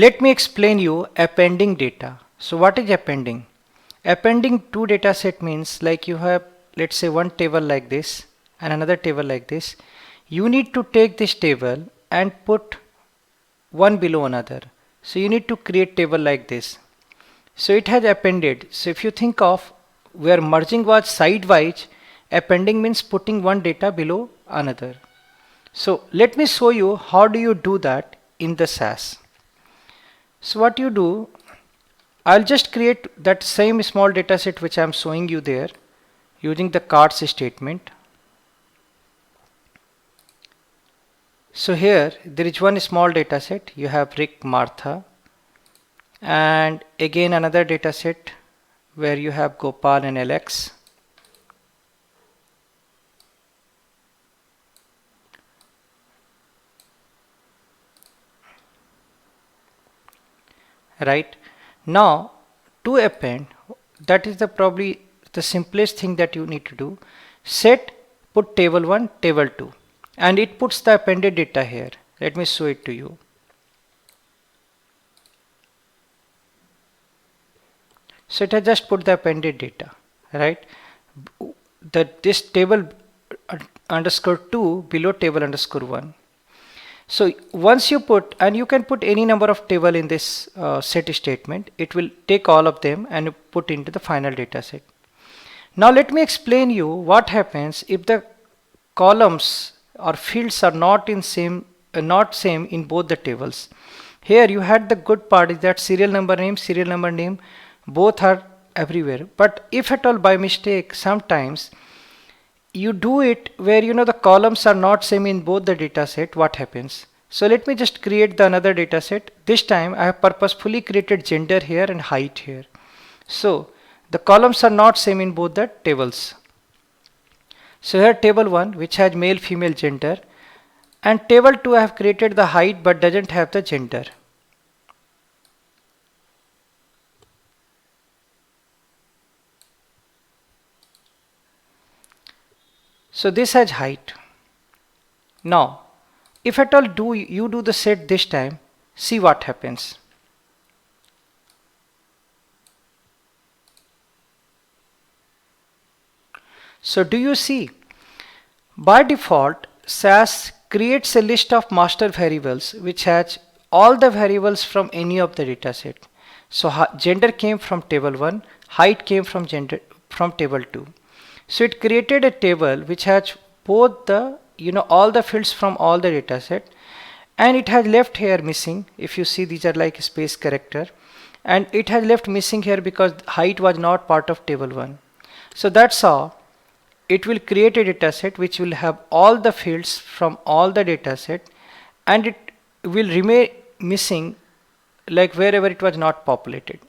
Let me explain you appending data. So what is appending? Appending two data set means like you have, let's say, one table like this and another table like this. You need to take this table and put one below another. So you need to create table like this. So it has appended. So if you think of where merging was sidewise, appending means putting one data below another. So let me show you how do you do that in the SAS. So what you do, I'll just create that same small data set which I'm showing you there using the cards statement. So here there is one small data set. You have Rick, Martha, and again another data set where you have Gopal and Alex. Right now, to append, that is probably the simplest thing that you need to do. Set put table 1, table 2, and it puts the appended data here. Let me show it to you. So it has just put the appended data, right? This table underscore 2 below table underscore 1. So once you put, and you can put any number of table in this set statement, it will take all of them and put into the final data set. Now let me explain you what happens if the columns or fields are not same in both the tables. Here you had the good part is that serial number name both are everywhere. But if at all by mistake sometimes you do it where the columns are not same in both the data set, what happens? So let me just create the another data set. This time I have purposefully created gender here and height here. So the columns are not same in both the tables. So here table 1 which has male female gender, and table 2 I have created the height but doesn't have the gender. So this has height. Now if at all you do the set this time, see what happens. So do you see, by default SAS creates a list of master variables which has all the variables from any of the data set. So gender came from table 1, height came from table 2. So it created a table which has both the all the fields from all the data set, and it has left here missing. If you see, these are like space character, and it has left missing here because height was not part of table 1. So that's how it will create a data set which will have all the fields from all the data set, and it will remain missing like wherever it was not populated.